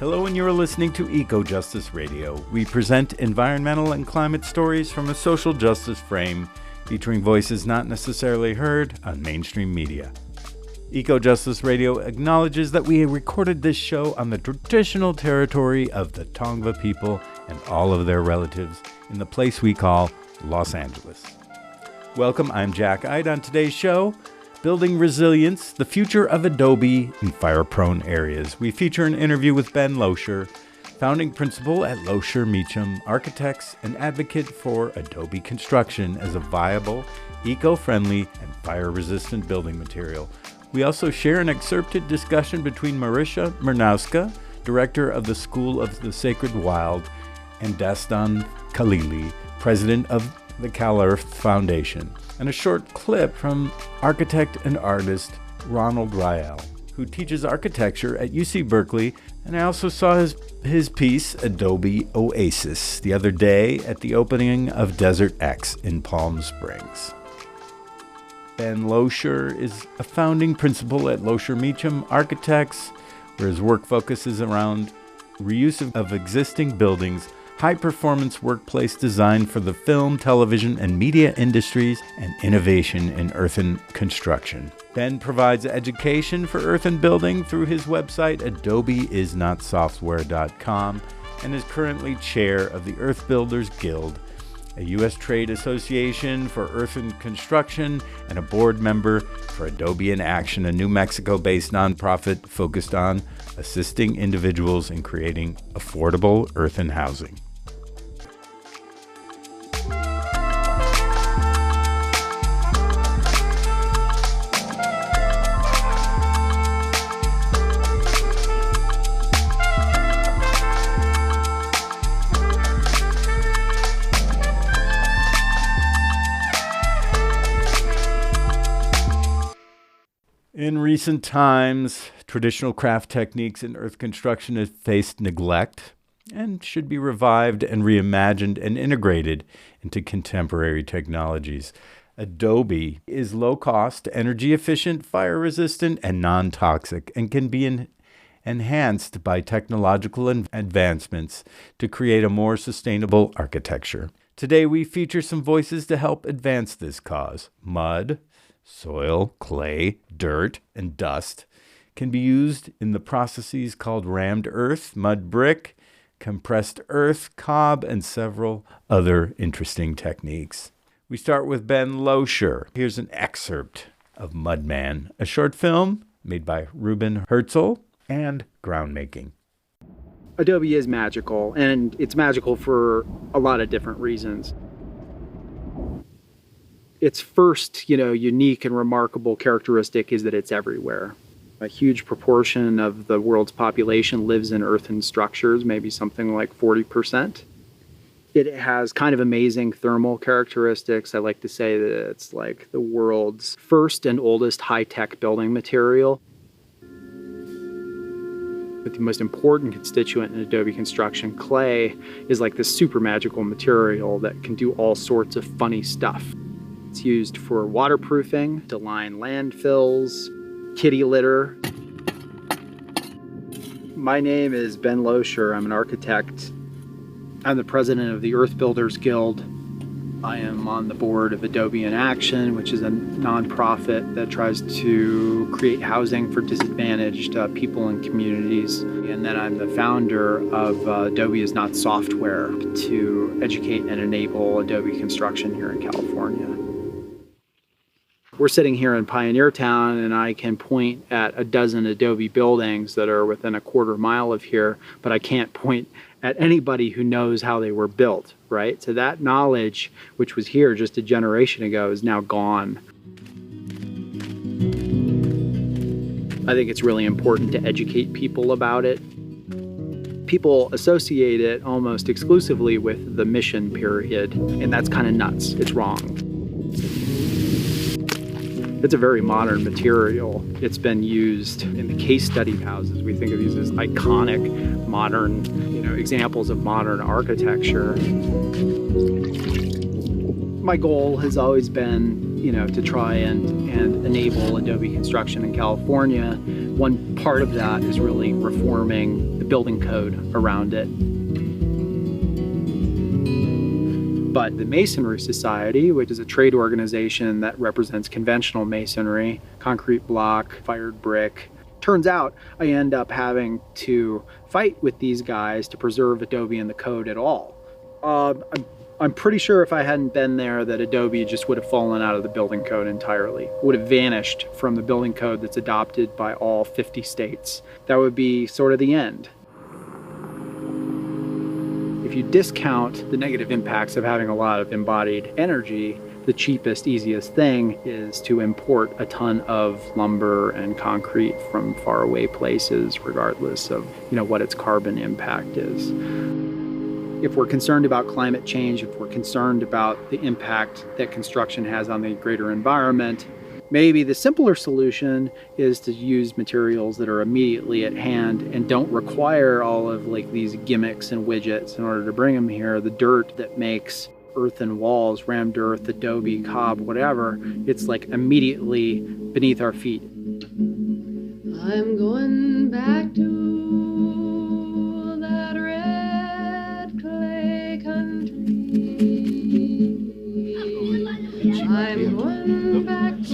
Hello, and you're listening to Eco-Justice Radio. We present environmental and climate stories from a social justice frame, featuring voices not necessarily heard on mainstream media. Eco-Justice Radio acknowledges that we recorded this show on the traditional territory of the Tongva people and all of their relatives in the place we call Los Angeles. Welcome, I'm Jack Eidt. On today's show, Building Resilience, the Future of Adobe in Fire-Prone Areas. We feature an interview with Ben Loescher, founding principal at Loescher Meacham Architects and advocate for Adobe construction as a viable, eco-friendly, and fire-resistant building material. We also share an excerpted discussion between Marysia Miernowska, director of the School of the Sacred Wild, and Dastan Khalili, president of the Earth Foundation, and a short clip from architect and artist Ronald Rael, who teaches architecture at UC Berkeley, and I also saw his piece, Adobe Oasis, the other day at the opening of DesertX in Palm Springs. Ben Loescher is a founding principal at Loescher Meacham Architects, where his work focuses around reuse of existing buildings, high-performance workplace design for the film, television, and media industries, and innovation in earthen construction. Ben provides education for earthen building through his website, adobeisnotsoftware.com, and is currently chair of the Earth Builders Guild, a U.S. trade association for earthen construction, and a board member for Adobe in Action, a New Mexico-based nonprofit focused on assisting individuals in creating affordable earthen housing. In recent times, traditional craft techniques in earth construction have faced neglect and should be revived and reimagined and integrated into contemporary technologies. Adobe is low-cost, energy-efficient, fire-resistant, and non-toxic, and can be enhanced by technological advancements to create a more sustainable architecture. Today, we feature some voices to help advance this cause. Mud, soil, clay, dirt, and dust can be used in the processes called rammed earth, mud brick, compressed earth, cob, and several other interesting techniques. We start with Ben Loescher. Here's an excerpt of Mudman, a short film made by Ruben Herzl, and groundmaking. Adobe is magical, and it's magical for a lot of different reasons. Its first, unique and remarkable characteristic is that it's everywhere. A huge proportion of the world's population lives in earthen structures, maybe something like 40%. It has kind of amazing thermal characteristics. I like to say that it's like the world's first and oldest high-tech building material. But the most important constituent in Adobe construction, clay, is like this super magical material that can do all sorts of funny stuff. It's used for waterproofing, to line landfills, kitty litter. My name is Ben Loescher. I'm an architect. I'm the president of the Earth Builders Guild. I am on the board of Adobe in Action, which is a nonprofit that tries to create housing for disadvantaged people and communities. And then I'm the founder of Adobe is Not Software to educate and enable Adobe construction here in California. We're sitting here in Pioneer Town, and I can point at a dozen Adobe buildings that are within a quarter mile of here, but I can't point at anybody who knows how they were built, right? So that knowledge, which was here just a generation ago, is now gone. I think it's really important to educate people about it. People associate it almost exclusively with the mission period, and that's kind of nuts. It's wrong. It's a very modern material. It's been used in the case study houses. We think of these as iconic modern, examples of modern architecture. My goal has always been, to try and enable Adobe construction in California One part of that is really reforming the building code around it. But the Masonry Society, which is a trade organization that represents conventional masonry, concrete block, fired brick, turns out I end up having to fight with these guys to preserve Adobe in the code at all. I'm pretty sure if I hadn't been there that Adobe just would have fallen out of the building code entirely, would have vanished from the building code that's adopted by all 50 states. That would be sort of the end. If you discount the negative impacts of having a lot of embodied energy, the cheapest, easiest thing is to import a ton of lumber and concrete from faraway places, regardless of, what its carbon impact is. If we're concerned about climate change, if we're concerned about the impact that construction has on the greater environment, maybe the simpler solution is to use materials that are immediately at hand and don't require all of these gimmicks and widgets in order to bring them here. The dirt that makes earthen walls, rammed earth, adobe, cob, whatever, it's immediately beneath our feet. I'm going back to that red clay country. I'm going back to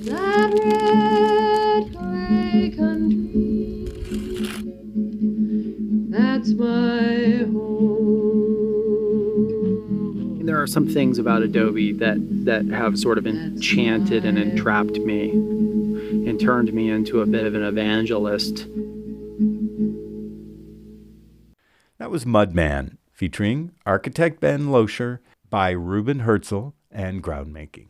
that red clay country. That's my home. And there are some things about Adobe that have sort of enchanted and entrapped me and turned me into a bit of an evangelist. That was Mudman, featuring architect Ben Loescher by Ruben Herzl and Groundmaking.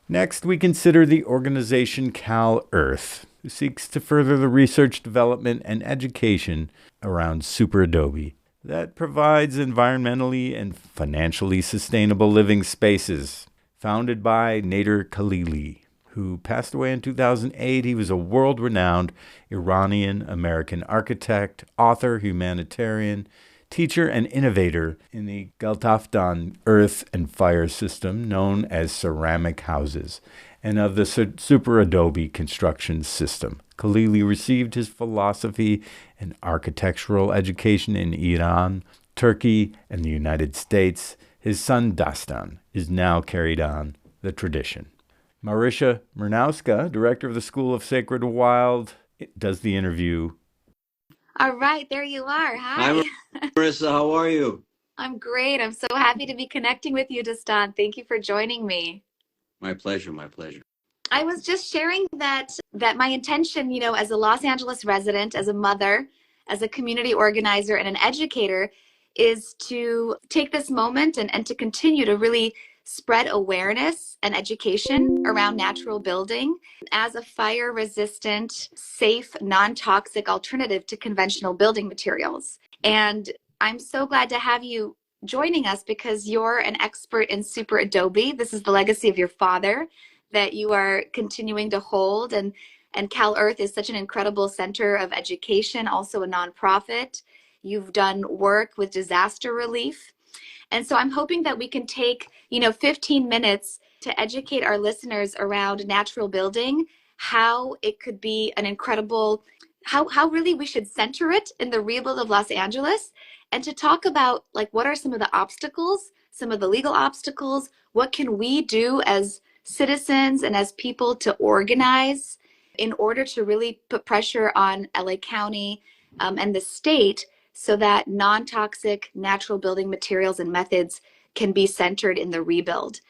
Next, we consider the organization CalEarth, who seeks to further the research, development, and education around Super Adobe that provides environmentally and financially sustainable living spaces. Founded by Nader Khalili, who passed away in 2008, he was a world-renowned Iranian-American architect, author, humanitarian, teacher, and innovator in the Galtafdan earth and fire system known as ceramic houses, and of the Super Adobe construction system. Khalili received his philosophy and architectural education in Iran, Turkey, and the United States. His son Dastan is now carried on the tradition. Marysia Miernowska, director of the School of Sacred Wild, does the interview. All right, there you are. Hi. Hi, Marissa. How are you? I'm great. I'm so happy to be connecting with you, Dastan. Thank you for joining me. My pleasure, my pleasure. I was just sharing that my intention, as a Los Angeles resident, as a mother, as a community organizer, and an educator, is to take this moment and to continue to really spread awareness and education around natural building as a fire-resistant, safe, non-toxic alternative to conventional building materials. And I'm so glad to have you joining us because you're an expert in Super Adobe. This is the legacy of your father that you are continuing to hold. And CalEarth is such an incredible center of education, also a nonprofit. You've done work with disaster relief. And so I'm hoping that we can take, 15 minutes to educate our listeners around natural building, how it could be an incredible, how really we should center it in the rebuild of Los Angeles, and to talk about what are some of the obstacles, some of the legal obstacles, what can we do as citizens and as people to organize in order to really put pressure on LA County and the state so that non-toxic natural building materials and methods can be centered in the rebuild.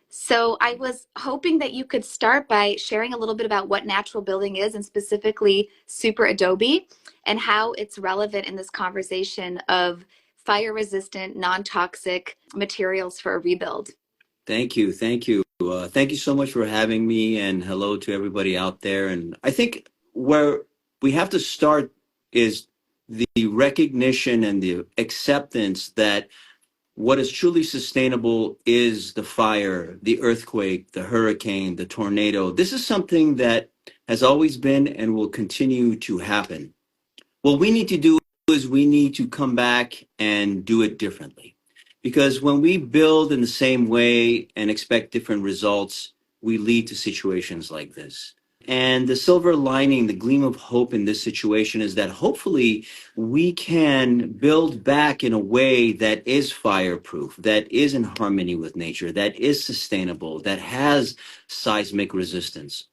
So I was hoping that you could start by sharing a little bit about what natural building is, and specifically Super Adobe, and how it's relevant in this conversation of fire-resistant, non-toxic materials for a rebuild. Thank you. Thank you. Thank you so much for having me, and hello to everybody out there. And I think where we have to start is the recognition and the acceptance that what is truly sustainable is the fire, the earthquake, the hurricane, the tornado. This is something that has always been and will continue to happen. What we need to do is we need to come back and do it differently. Because when we build in the same way and expect different results, we lead to situations like this. And the silver lining, the gleam of hope in this situation is that hopefully we can build back in a way that is fireproof, that is in harmony with nature, that is sustainable, that has seismic resistance.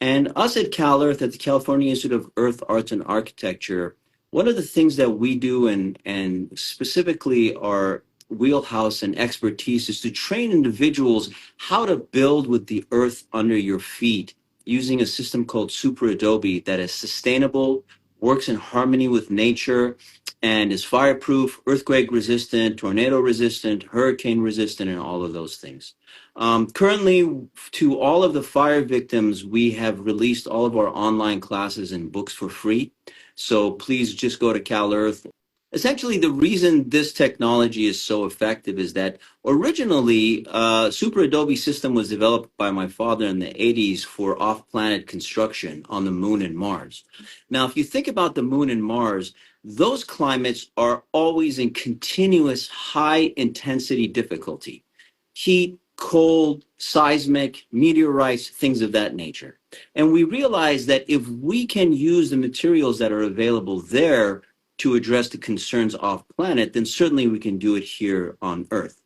And us at CalEarth, at the California Institute of Earth, Arts, and Architecture, one of the things that we do, and specifically our wheelhouse and expertise, is to train individuals how to build with the earth under your feet using a system called Super Adobe that is sustainable, works in harmony with nature, and is fireproof, earthquake resistant, tornado resistant, hurricane resistant, and all of those things. Currently, to all of the fire victims, we have released all of our online classes and books for free. So please just go to CalEarth. Essentially, the reason this technology is so effective is that originally, Super Adobe system was developed by my father in the 80s for off-planet construction on the moon and Mars. Now, if you think about the moon and Mars, those climates are always in continuous high-intensity difficulty. Heat, cold, seismic, meteorites, things of that nature. And we realize that if we can use the materials that are available there to address the concerns off planet, then certainly we can do it here on Earth.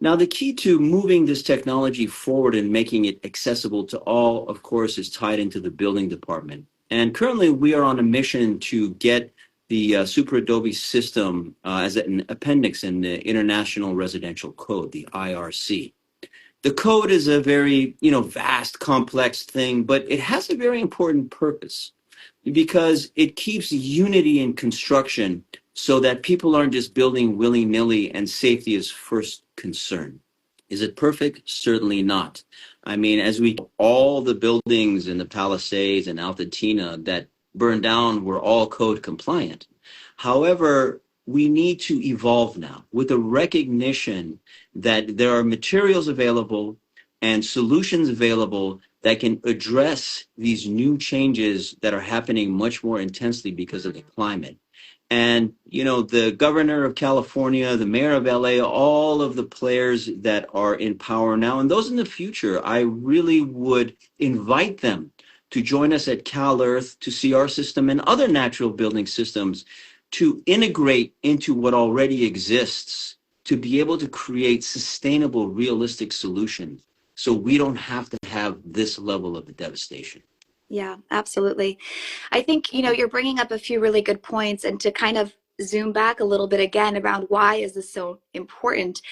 Now, the key to moving this technology forward and making it accessible to all, of course, is tied into the building department. And currently, we are on a mission to get the Super Adobe system as an appendix in the International Residential Code, the IRC. The code is a very, vast, complex thing, but it has a very important purpose, because it keeps unity in construction so that people aren't just building willy-nilly and safety is first concern. Is it perfect? Certainly not. I mean, all the buildings in the Palisades and Altadena that burned down were all code compliant. However, we need to evolve now with a recognition that there are materials available and solutions available that can address these new changes that are happening much more intensely because of the climate. And, the governor of California, the mayor of LA, all of the players that are in power now, and those in the future, I really would invite them to join us at CalEarth to see our system and other natural building systems to integrate into what already exists, to be able to create sustainable, realistic solutions, so we don't have to have this level of devastation. Yeah, absolutely. I think, you're bringing up a few really good points, and to kind of zoom back a little bit again around why is this so important.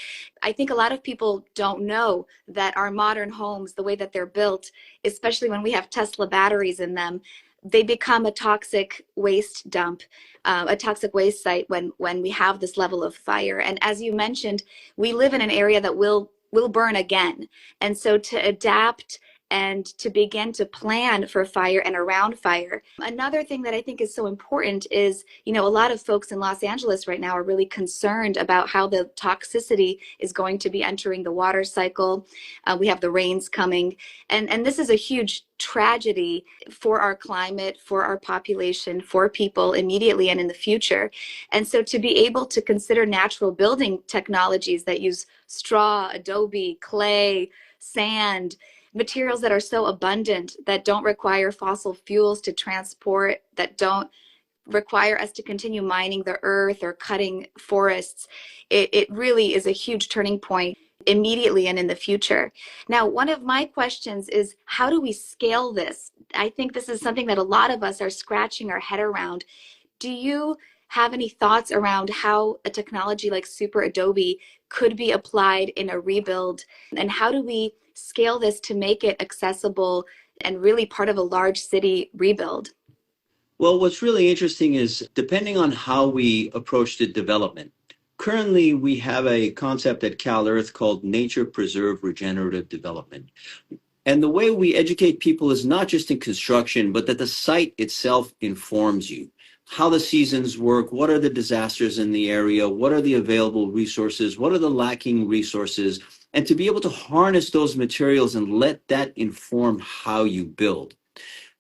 I think a lot of people don't know that our modern homes, the way that they're built, especially when we have Tesla batteries in them, they become a toxic waste dump, a toxic waste site when we have this level of fire. And as you mentioned, we live in an area that will burn again. And so to adapt and to begin to plan for fire and around fire. Another thing that I think is so important is, a lot of folks in Los Angeles right now are really concerned about how the toxicity is going to be entering the water cycle. We have the rains coming, and this is a huge tragedy for our climate, for our population, for people immediately and in the future. And so to be able to consider natural building technologies that use straw, adobe, clay, sand, materials that are so abundant, that don't require fossil fuels to transport, that don't require us to continue mining the earth or cutting forests, it really is a huge turning point immediately and in the future. Now, one of my questions is, how do we scale this? I think this is something that a lot of us are scratching our head around. Do you have any thoughts around how a technology like Super Adobe could be applied in a rebuild? And how do we scale this to make it accessible and really part of a large city rebuild? Well, what's really interesting is, depending on how we approach the development, currently we have a concept at CalEarth called Nature Preserve Regenerative Development. And the way we educate people is not just in construction, but that the site itself informs you. How the seasons work, what are the disasters in the area, what are the available resources, what are the lacking resources, and to be able to harness those materials and let that inform how you build.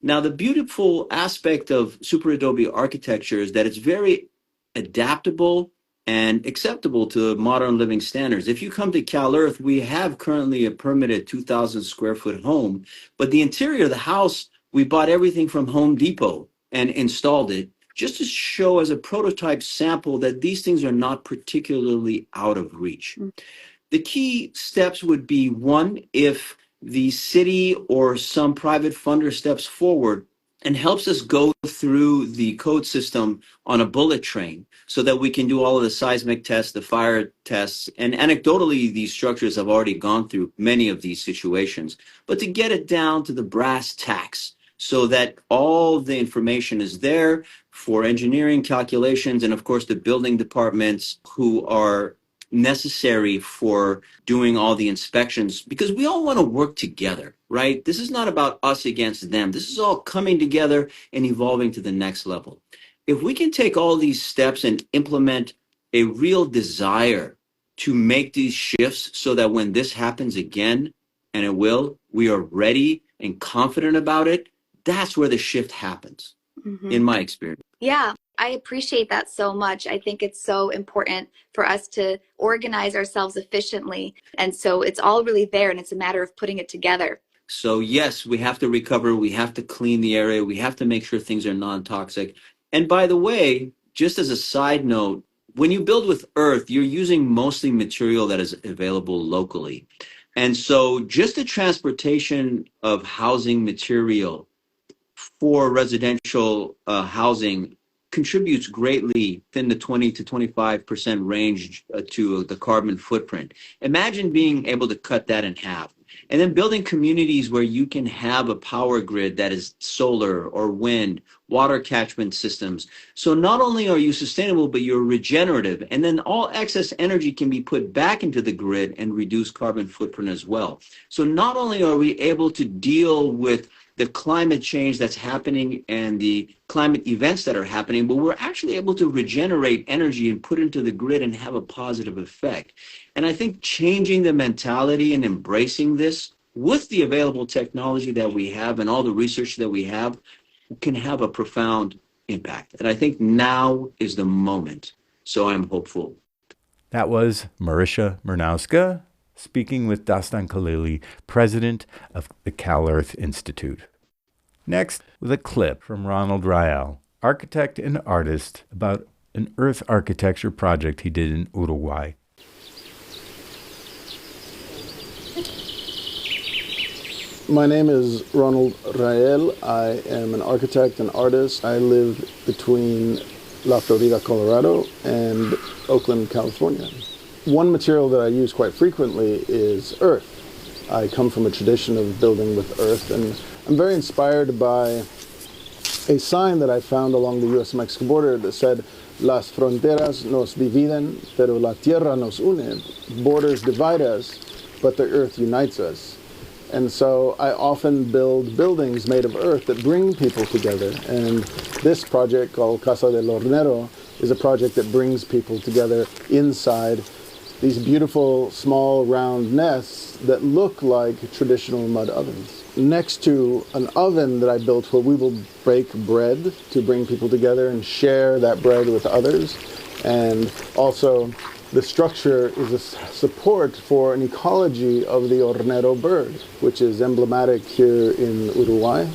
Now, the beautiful aspect of Super Adobe architecture is that it's very adaptable and acceptable to modern living standards. If you come to CalEarth, we have currently a permitted 2,000 square foot home, but the interior of the house We bought everything from Home Depot and installed it just to show as a prototype sample that these things are not particularly out of reach. The key steps would be, one, if the city or some private funder steps forward and helps us go through the code system on a bullet train so that we can do all of the seismic tests, the fire tests, and anecdotally, these structures have already gone through many of these situations, but to get it down to the brass tacks so that all the information is there for engineering calculations and, of course, the building departments who are necessary for doing all the inspections, because we all want to work together, right? This is not about us against them. This is all coming together and evolving to the next level. If we can take all these steps and implement a real desire to make these shifts so that when this happens again, and it will, we are ready and confident about it, that's where the shift happens, in my experience. Yeah, I appreciate that so much. I think it's so important for us to organize ourselves efficiently. And so it's all really there, and it's a matter of putting it together. So yes, we have to recover. We have to clean the area. We have to make sure things are non-toxic. And by the way, just as a side note, when you build with earth, you're using mostly material that is available locally. And so just the transportation of housing material for residential housing contributes greatly within the 20 to 25% range to the carbon footprint. Imagine being able to cut that in half. And then building communities where you can have a power grid that is solar or wind, water catchment systems. So not only are you sustainable, but you're regenerative. And then all excess energy can be put back into the grid and reduce carbon footprint as well. So not only are we able to deal with the climate change that's happening and the climate events that are happening, but we're actually able to regenerate energy and put it into the grid and have a positive effect. And I think changing the mentality and embracing this with the available technology that we have and all the research that we have can have a profound impact. And I think now is the moment. So I'm hopeful. That was Marysia Miernowska speaking with Dastan Khalili, president of the CalEarth Institute. Next, with a clip from Ronald Rael, architect and artist, about an earth architecture project he did in Uruguay. My name is Ronald Rael. I am an architect and artist. I live between La Florida, Colorado, and Oakland, California. One material that I use quite frequently is earth. I come from a tradition of building with earth, and I'm very inspired by a sign that I found along the U.S.-Mexico border that said, "Las fronteras nos dividen, pero la tierra nos une." Borders divide us, but the earth unites us. And so I often build buildings made of earth that bring people together. And this project, called Casa del Hornero, is a project that brings people together inside these beautiful small round nests that look like traditional mud ovens. Next to an oven that I built where we will bake bread to bring people together and share that bread with others. And also the structure is a support for an ecology of the hornero bird, which is emblematic here in Uruguay.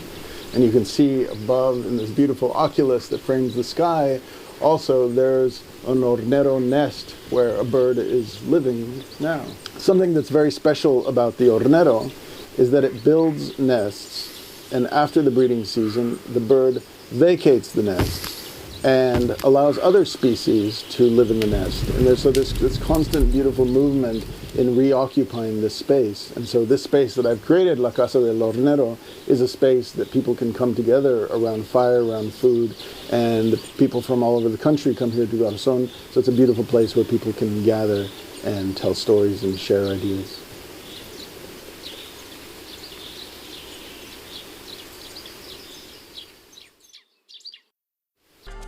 And you can see above in this beautiful oculus that frames the sky, also there's an hornero nest where a bird is living now. Something that's very special about the hornero is that it builds nests, and after the breeding season, the bird vacates the nest and allows other species to live in the nest. And there's this constant beautiful movement in reoccupying this space. And so this space that I've created, La Casa del Hornero, is a space that people can come together around fire, around food, and people from all over the country come here to Garzón. So it's a beautiful place where people can gather and tell stories and share ideas.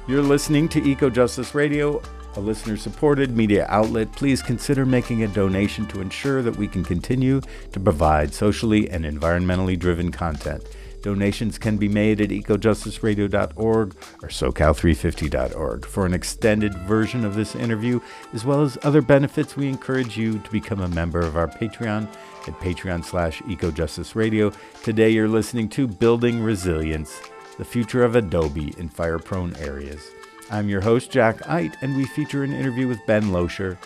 You're listening to Eco Justice Radio, a listener-supported media outlet. Please consider making a donation to ensure that we can continue to provide socially and environmentally driven content. Donations can be made at ecojusticeradio.org or socal350.org. For an extended version of this interview, as well as other benefits, we encourage you to become a member of our Patreon at Patreon/EcoJustice Radio. Today you're listening to Building Resilience, the future of Adobe in fire-prone areas. I'm your host, Jack Eidt, and we feature an interview with Ben Loescher,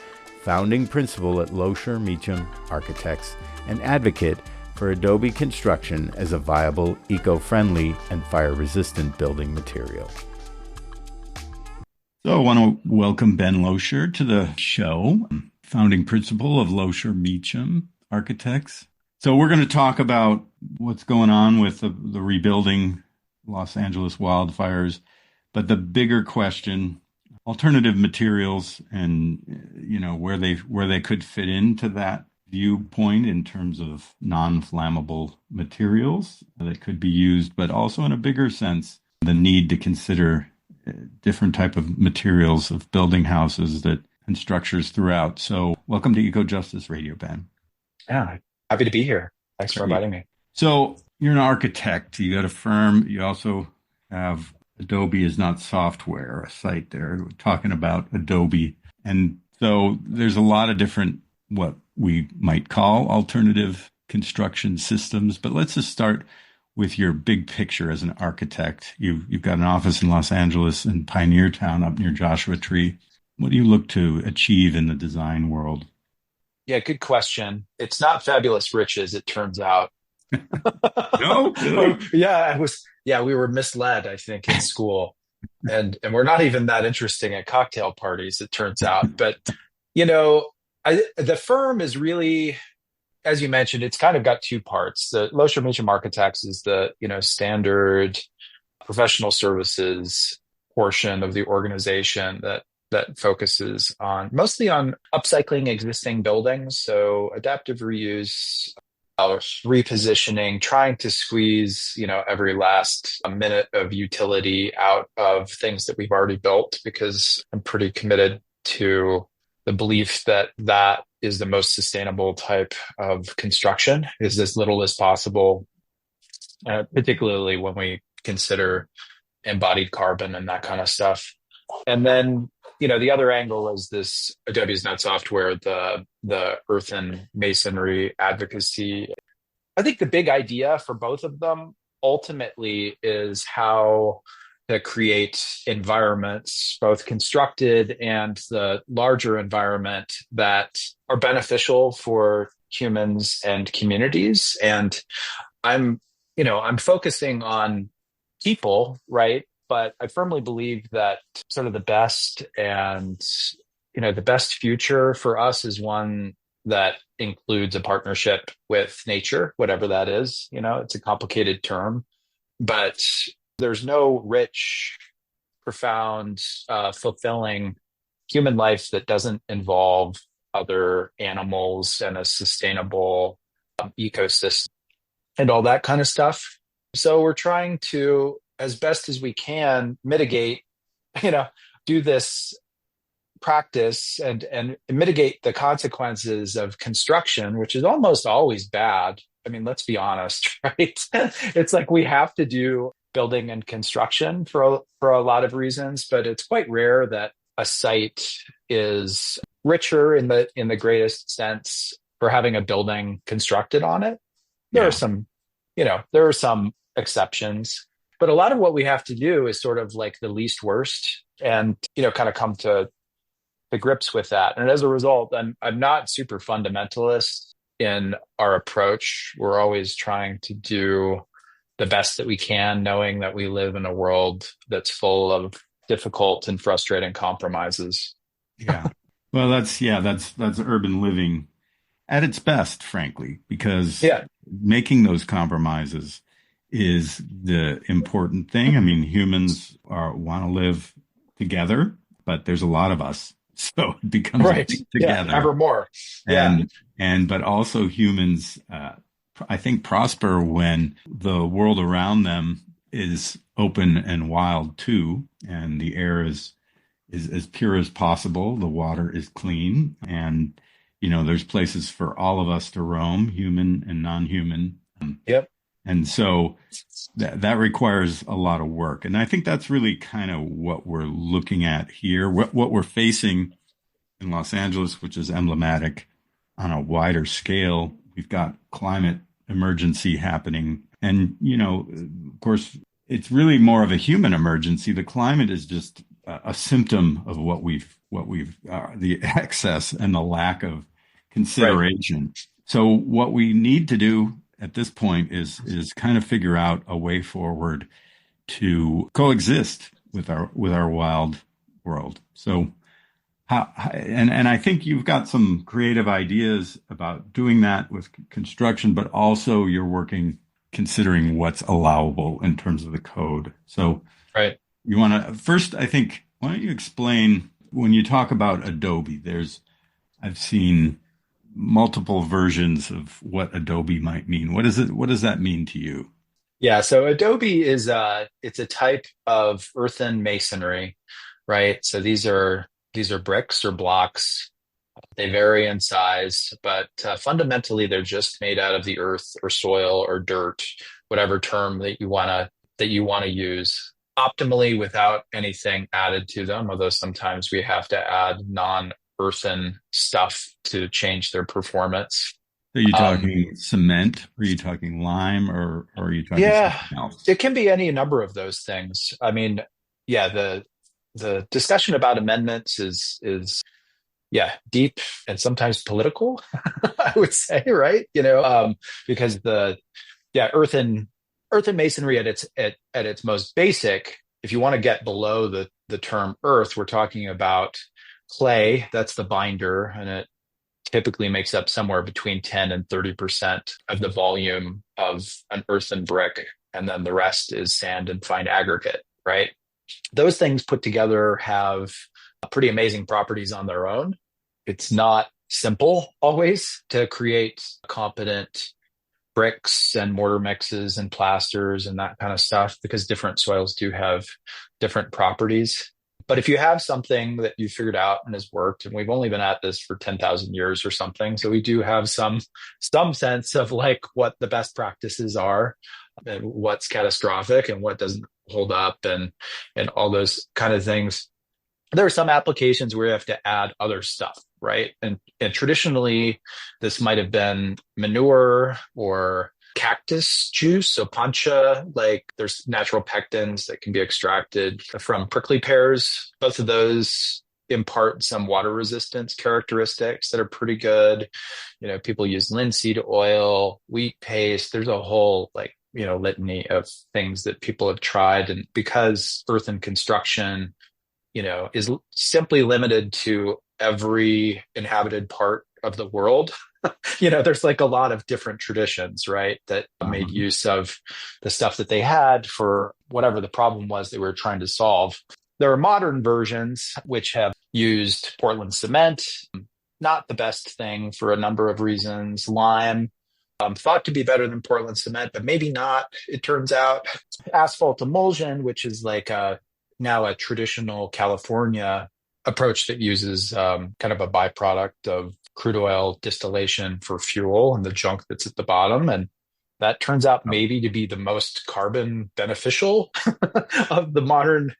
founding principal at Loescher Meacham Architects, and advocate for Adobe construction as a viable, eco-friendly, and fire-resistant building material. So I want to welcome Ben Loescher to the show, founding principal of Loescher Meacham Architects. So we're going to talk about what's going on with the rebuilding Los Angeles wildfires, but the bigger question, alternative materials and, where they could fit into that viewpoint in terms of non-flammable materials that could be used, but also in a bigger sense, the need to consider different type of materials of building houses and structures throughout. So welcome to Eco Justice Radio, Ben. Yeah, happy to be here. Thanks for inviting me. So you're an architect. You got a firm. You also have Adobe is Not Software, a site there. We're talking about Adobe. And so there's a lot of different what we might call alternative construction systems. But let's just start with your big picture as an architect. You've got an office in Los Angeles in Pioneer Town up near Joshua Tree. What do you look to achieve in the design world? Yeah, good question. It's not fabulous riches, it turns out. No? Really? We were misled, I think, in school. And we're not even that interesting at cocktail parties, it turns out. But, the firm is really, as you mentioned, it's kind of got two parts. The Loescher Meacham Architects is the, standard professional services portion of the organization that focuses mostly on upcycling existing buildings. So adaptive reuse, repositioning, trying to squeeze, every last minute of utility out of things that we've already built, because I'm pretty committed to the belief that is the most sustainable type of construction, is as little as possible, particularly when we consider embodied carbon and that kind of stuff. And then, the other angle is this Adobe is Not Software, the Earthen masonry advocacy. I think the big idea for both of them ultimately is how to create environments, both constructed and the larger environment, that are beneficial for humans and communities. And I'm focusing on people, right? But I firmly believe that sort of the best the best future for us is one that includes a partnership with nature, whatever that is. It's a complicated term, but there's no rich, profound, fulfilling human life that doesn't involve other animals and a sustainable ecosystem and all that kind of stuff. So we're trying to, as best as we can, mitigate, do this practice and mitigate the consequences of construction, which is almost always bad. I mean, let's be honest, right? It's like we have to do building and construction for a lot of reasons, but it's quite rare that a site is richer in the greatest sense for having a building constructed on it. There are some exceptions, but a lot of what we have to do is sort of like the least worst, and kind of come to grips with that. And as a result, I'm not super fundamentalist in our approach. We're always trying to do the best that we can, knowing that we live in a world that's full of difficult and frustrating compromises. Yeah. Well, that's urban living at its best, frankly, because making those compromises is the important thing. I mean, humans want to live together, but there's a lot of us. So it becomes together. Ever more. But also humans, I think, prosper when the world around them is open and wild too, and the air is as pure as possible. The water is clean, and there's places for all of us to roam, human and non-human. Yep. And so that requires a lot of work. And I think that's really kind of what we're looking at here, what we're facing in Los Angeles, which is emblematic on a wider scale we've got climate emergency happening. And, of course, it's really more of a human emergency. The climate is just a symptom of the excess and the lack of consideration. Right. So what we need to do at this point is kind of figure out a way forward to coexist with our wild world. So and I think you've got some creative ideas about doing that with construction, but also you're considering what's allowable in terms of the code. So right. You want to first, I think, why don't you explain when you talk about Adobe, I've seen multiple versions of what Adobe might mean. What does that mean to you? Yeah, so Adobe is it's a type of earthen masonry, right? So these are bricks or blocks. They vary in size, but fundamentally they're just made out of the earth or soil or dirt, whatever term that you want to use, optimally without anything added to them. Although sometimes we have to add non-earthen stuff to change their performance. Are you talking cement? Are you talking lime? Or are you talking something else? It can be any number of those things. I mean, yeah, the discussion about amendments is deep and sometimes political, I would say, right? Because earthen masonry at its most basic, if you want to get below the term earth, we're talking about clay. That's the binder, and it typically makes up somewhere between 10 and 30% of the volume of an earthen brick, and then the rest is sand and fine aggregate, right? Those things put together have pretty amazing properties on their own. It's not simple always to create competent bricks and mortar mixes and plasters and that kind of stuff, because different soils do have different properties. But if you have something that you figured out and has worked, and we've only been at this for 10,000 years or something, so we do have some sense of like what the best practices are and what's catastrophic and what doesn't hold up and all those kind of things. There are some applications where you have to add other stuff, right? And traditionally, this might have been manure or cactus juice, so pancha, like there's natural pectins that can be extracted from prickly pears. Both of those impart some water resistance characteristics that are pretty good. People use linseed oil, wheat paste. There's a whole litany of things that people have tried. And because earthen construction, is simply limited to every inhabited part of the world, there's like a lot of different traditions, right, that made use of the stuff that they had for whatever the problem was they were trying to solve. There are modern versions which have used Portland cement, not the best thing for a number of reasons. Lime, thought to be better than Portland cement, but maybe not, it turns out. Asphalt emulsion, which is like now a traditional California approach that uses kind of a byproduct of crude oil distillation for fuel and the junk that's at the bottom. And that turns out maybe to be the most carbon beneficial of the modern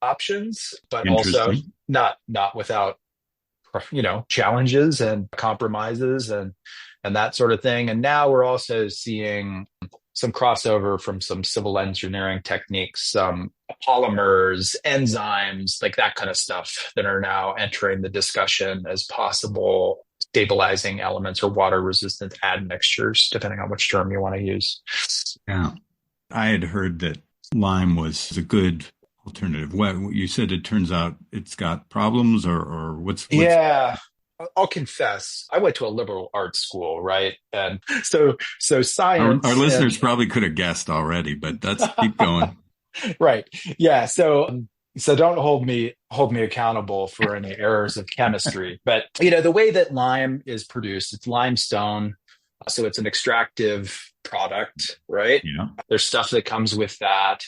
options, but also not without, challenges and compromises and that sort of thing. And now we're also seeing some crossover from some civil engineering techniques, some polymers, enzymes, like that kind of stuff that are now entering the discussion as possible stabilizing elements or water resistant admixtures, depending on which term you want to use. Yeah. I had heard that lime was a good alternative. What you said, it turns out it's got problems or what's... Yeah. I'll confess, I went to a liberal arts school, right? And so science... Our listeners probably could have guessed already, but let's keep going. Right. Yeah. So don't hold me accountable for any errors of chemistry. But, the way that lime is produced, it's limestone. So it's an extractive product, right? Yeah. There's stuff that comes with that.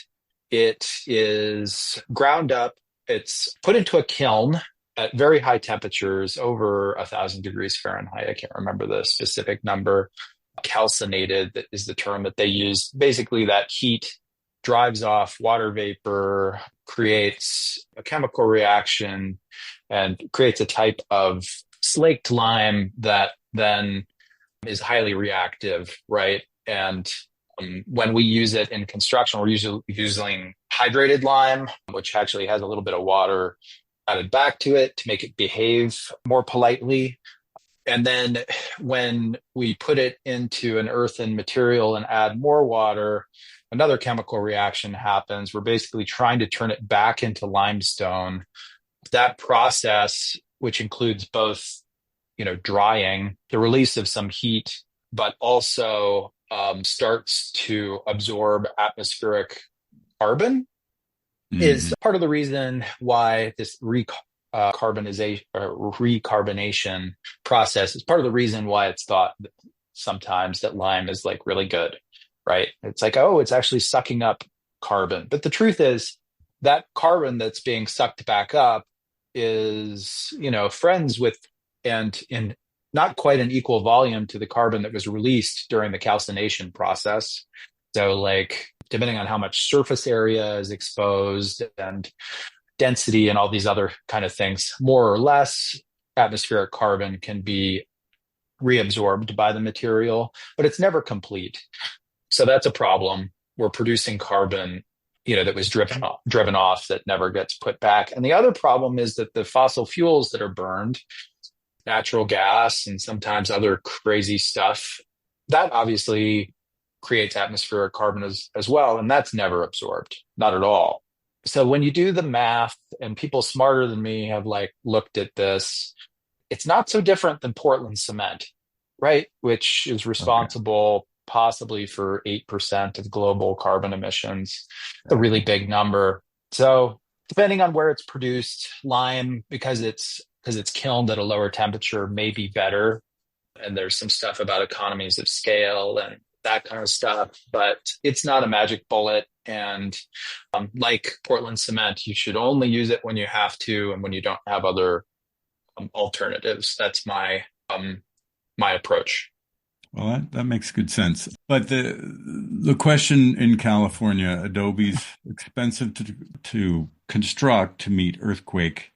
It is ground up. It's put into a kiln at very high temperatures, over 1,000 degrees Fahrenheit. I can't remember the specific number. Calcinated, that is the term that they use. Basically, that heat drives off water vapor, creates a chemical reaction, and creates a type of slaked lime that then is highly reactive, right? And when we use it in construction, we're usually using hydrated lime, which actually has a little bit of water added back to it to make it behave more politely. And then when we put it into an earthen material and add more water, another chemical reaction happens. We're basically trying to turn it back into limestone. That process, which includes both, drying, the release of some heat, but also starts to absorb atmospheric carbon, is part of the reason why this recarbonation process is part of the reason why it's thought sometimes that lime is like really good, right? It's like, oh, it's actually sucking up carbon. But the truth is that carbon that's being sucked back up is, friends with and in not quite an equal volume to the carbon that was released during the calcination process. So like, depending on how much surface area is exposed and density and all these other kind of things, more or less atmospheric carbon can be reabsorbed by the material, but it's never complete. So that's a problem. We're producing carbon, that was driven off that never gets put back. And the other problem is that the fossil fuels that are burned, natural gas and sometimes other crazy stuff, that obviously creates atmospheric carbon as well. And that's never absorbed, not at all. So when you do the math, and people smarter than me have like looked at this, it's not so different than Portland cement, right? Which is responsible possibly for 8% of global carbon emissions, a really big number. So depending on where it's produced, lime, because it's kilned at a lower temperature, may be better. And there's some stuff about economies of scale and that kind of stuff, but it's not a magic bullet. And like Portland cement, you should only use it when you have to and when you don't have other alternatives. That's my approach. Well, that makes good sense. But the question in California, Adobe's expensive to construct to meet earthquake.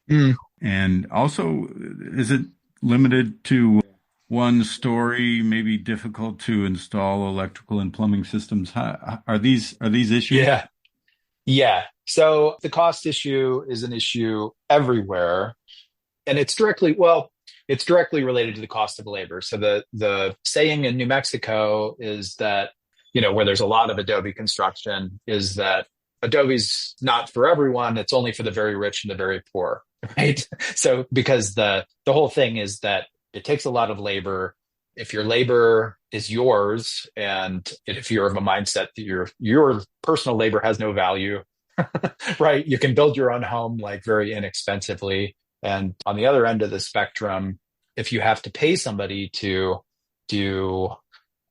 And also, is it limited to one story, maybe difficult to install electrical and plumbing systems? Are these issues? Yeah. So the cost issue is an issue everywhere. And it's directly related to the cost of labor. So the saying in New Mexico is that, where there's a lot of Adobe construction, is that Adobe's not for everyone. It's only for the very rich and the very poor, right? So because the whole thing is that it takes a lot of labor. If your labor is yours, and if you're of a mindset that your personal labor has no value, right? You can build your own home like very inexpensively. And on the other end of the spectrum, if you have to pay somebody to do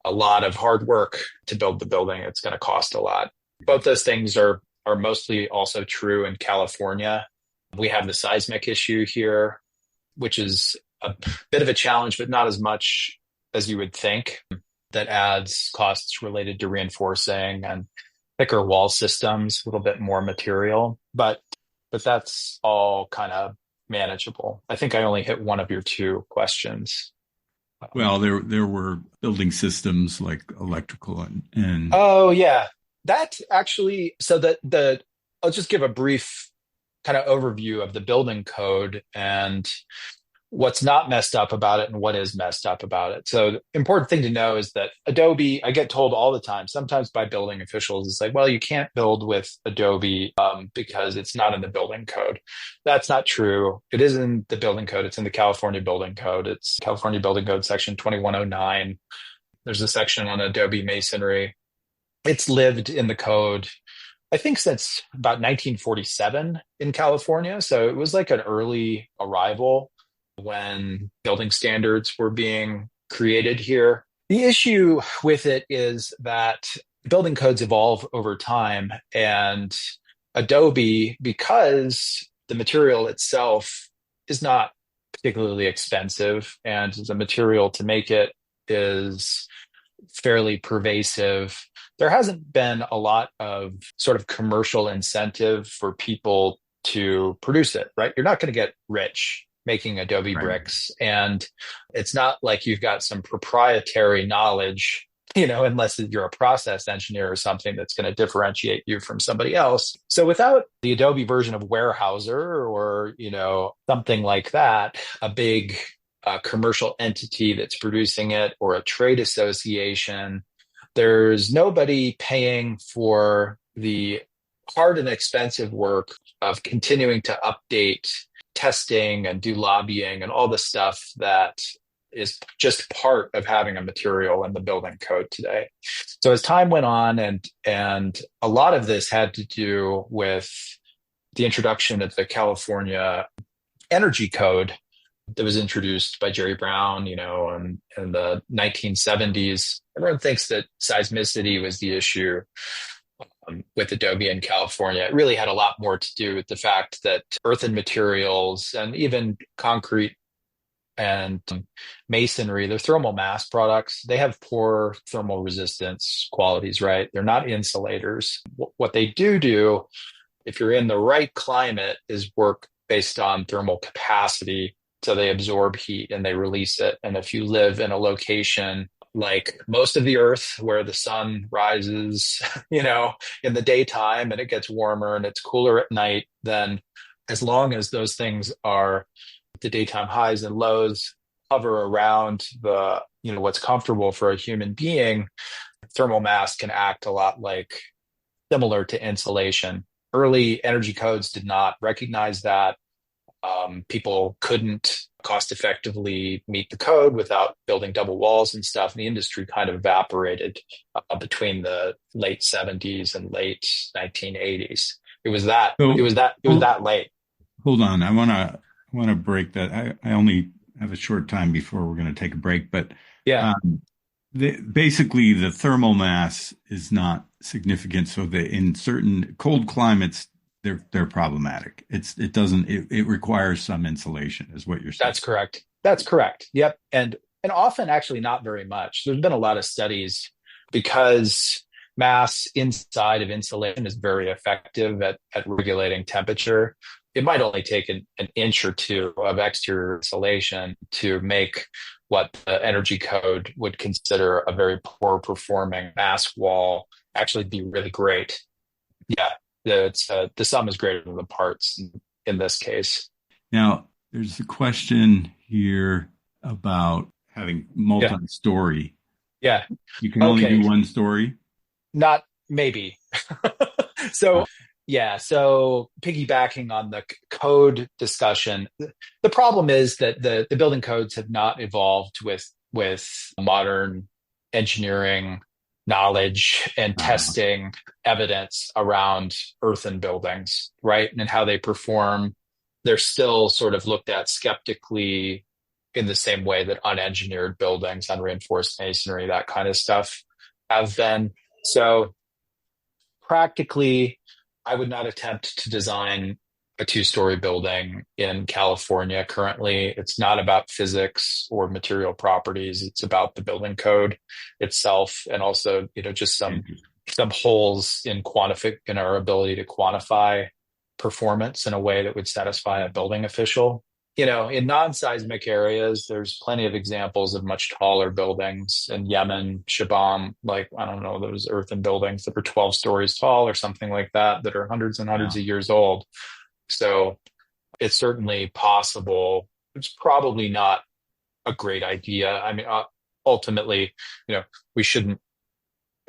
a lot of hard work to build the building, it's going to cost a lot. Both those things are mostly also true in California. We have the seismic issue here, which is a bit of a challenge, but not as much as you would think. That adds costs related to reinforcing and thicker wall systems, a little bit more material, but that's all kind of manageable. I think I only hit one of your two questions. Well, there were building systems like electrical and oh yeah, that actually. So I'll just give a brief kind of overview of the building code and what's not messed up about it and what is messed up about it. So the important thing to know is that Adobe, I get told all the time, sometimes by building officials, it's like, well, you can't build with Adobe because it's not in the building code. That's not true. It is in the building code. It's in the California Building Code. It's California Building Code section 2109. There's a section on Adobe masonry. It's lived in the code, I think, since about 1947 in California. So it was like an early arrival when building standards were being created here. The issue with it is that building codes evolve over time, and Adobe, because the material itself is not particularly expensive and the material to make it is fairly pervasive, there hasn't been a lot of sort of commercial incentive for people to produce it, right? You're not going to get rich making Adobe Right. bricks. And it's not like you've got some proprietary knowledge, unless you're a process engineer or something that's going to differentiate you from somebody else. So without the Adobe version of Warehouser or, something like that, a big commercial entity that's producing it or a trade association, there's nobody paying for the hard and expensive work of continuing to update testing and do lobbying and all the stuff that is just part of having a material in the building code today. So as time went on, and a lot of this had to do with the introduction of the California Energy Code that was introduced by Jerry Brown, in the 1970s. Everyone thinks that seismicity was the issue with Adobe in California. It really had a lot more to do with the fact that earthen materials and even concrete and masonry, they're thermal mass products. They have poor thermal resistance qualities, right? They're not insulators. What they do, if you're in the right climate, is work based on thermal capacity. So they absorb heat and they release it. And if you live in a location like most of the earth where the sun rises, in the daytime and it gets warmer and it's cooler at night, then as long as those things are the daytime highs and lows hover around the, what's comfortable for a human being, thermal mass can act a lot similar to insulation. Early energy codes did not recognize that. People couldn't cost effectively meet the code without building double walls and stuff. And the industry kind of evaporated between the late 70s and late 1980s. It was that late. Hold on. I want to break that. I only have a short time before we're going to take a break, but yeah. Basically the thermal mass is not significant. So in certain cold climates, they're problematic. It requires some insulation, is what you're saying. That's correct. Yep. And often actually not very much. There's been a lot of studies because mass inside of insulation is very effective at regulating temperature. It might only take an inch or two of exterior insulation to make what the energy code would consider a very poor performing mass wall actually be really great. Yeah. The sum is greater than the parts in this case. Now, there's a question here about having multi-story. Yeah. You can only do one story? Not maybe. So piggybacking on the code discussion, the problem is that the building codes have not evolved with modern engineering knowledge and testing evidence around earthen buildings, right? And how they perform. They're still sort of looked at skeptically in the same way that unengineered buildings, unreinforced masonry, that kind of stuff have been. So practically, I would not attempt to design a two-story building in California currently. It's not about physics or material properties. It's about the building code itself, and also, just some holes in our ability to quantify performance in a way that would satisfy a building official. In non-seismic areas, there's plenty of examples of much taller buildings in Yemen, Shabam, those earthen buildings that are 12 stories tall or something like that are hundreds and hundreds of years old. So it's certainly possible. It's probably not a great idea. I mean, ultimately, it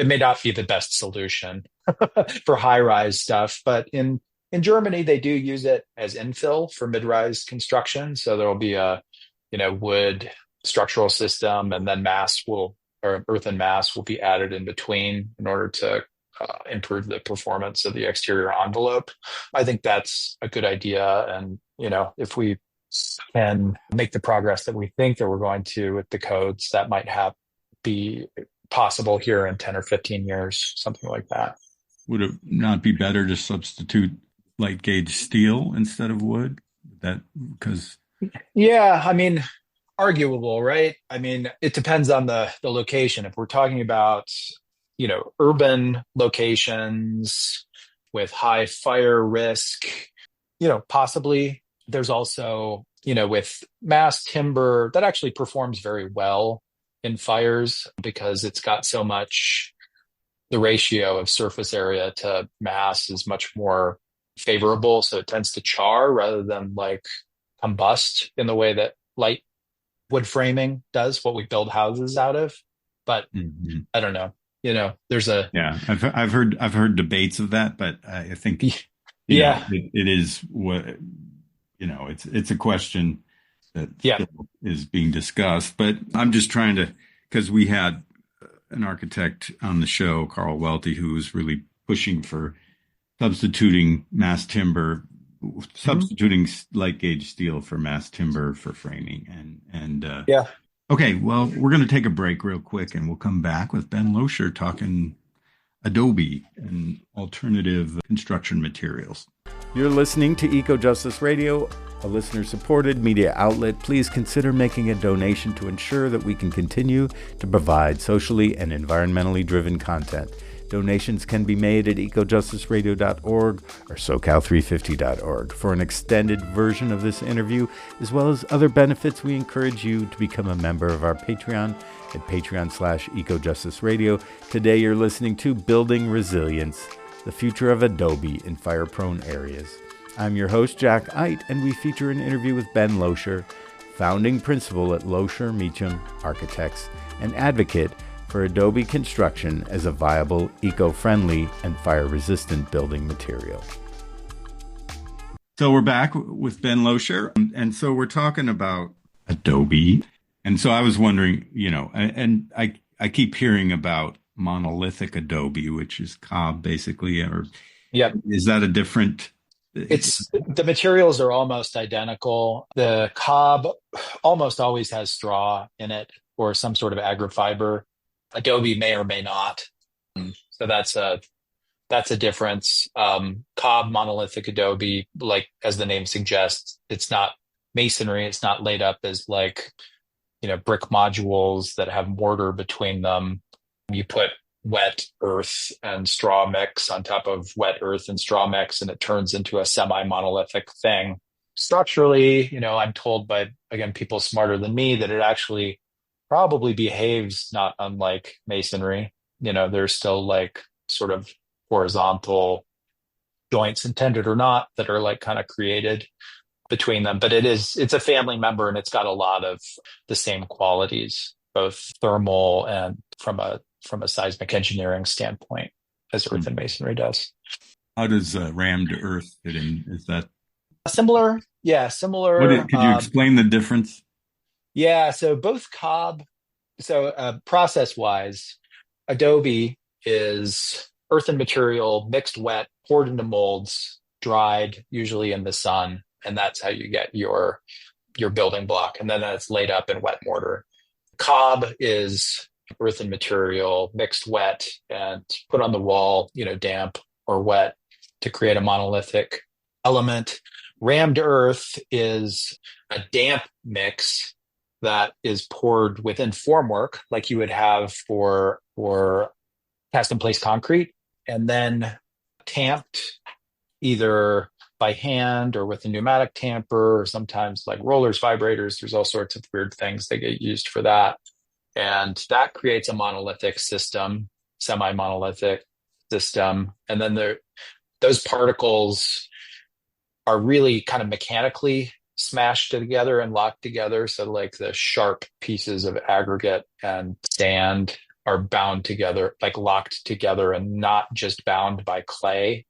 may not be the best solution for high-rise stuff, but in Germany, they do use it as infill for mid-rise construction. So there will be a, wood structural system, and then earthen mass will be added in between in order to improve the performance of the exterior envelope. I think that's a good idea. And, if we can make the progress that we think that we're going to with the codes, that might be possible here in 10 or 15 years, something like that. Would it not be better to substitute light gauge steel instead of wood? Yeah, I mean, arguable, right? I mean, it depends on the location. If we're talking about, urban locations with high fire risk, possibly There's also, with mass timber, that actually performs very well in fires because it's got so much, the ratio of surface area to mass is much more favorable. So it tends to char rather than like combust in the way that light wood framing does, what we build houses out of. But I don't know, there's a, Yeah, I've heard debates of that, but I think yeah, it is what it's a question that yeah, still is being discussed. But I'm just trying to, because we had an architect on the show, Carl Welty, who was really pushing for substituting mass timber, substituting light gauge steel for mass timber for framing, and yeah. Okay, well, we're going to take a break real quick, and we'll come back with Ben Loescher talking Adobe and alternative construction materials. You're listening to Eco Justice Radio, a listener-supported media outlet. Please consider making a donation to ensure that we can continue to provide socially and environmentally driven content. Donations can be made at ecojusticeradio.org or socal350.org. For an extended version of this interview, as well as other benefits, we encourage you to become a member of our Patreon at patreon.com/ecojusticeradio. Today you're listening to Building Resilience, the future of Adobe in fire-prone areas. I'm your host, Jack Eidt, and we feature an interview with Ben Loescher, founding principal at Loescher Meacham Architects, and advocate for Adobe construction as a viable, eco-friendly, and fire-resistant building material. So we're back with Ben Loescher, and so we're talking about Adobe. And so I was wondering, and I keep hearing about monolithic Adobe, which is cob basically, or is that a different? The materials are almost identical. The cob almost always has straw in it or some sort of agrofiber. Adobe may or may not. So that's a difference. Cob monolithic Adobe, like as the name suggests, it's not masonry. It's not laid up as like, brick modules that have mortar between them. You put wet earth and straw mix on top of wet earth and straw mix, and it turns into a semi-monolithic thing. Structurally, I'm told by, again, people smarter than me that it actually probably behaves not unlike masonry. There's still like sort of horizontal joints, intended or not, that are like kind of created between them. But it's a family member, and it's got a lot of the same qualities, both thermal and from a seismic engineering standpoint, as earthen masonry does. How does rammed earth fit in? Is that similar? Yeah, similar. Could you explain the difference? Yeah, so both cob, process-wise, Adobe is earthen material, mixed wet, poured into molds, dried, usually in the sun, and that's how you get your building block. And then it's laid up in wet mortar. Cob is earthen material, mixed wet, and put on the wall, damp or wet to create a monolithic element. Rammed earth is a damp mix that is poured within formwork, like you would have for cast in place concrete, and then tamped either by hand or with a pneumatic tamper, or sometimes like rollers, vibrators. There's all sorts of weird things that get used for that. And that creates a monolithic system, semi-monolithic system. And then those particles are really kind of mechanically smashed together and locked together. So like the sharp pieces of aggregate and sand are bound together, like locked together, and not just bound by clay,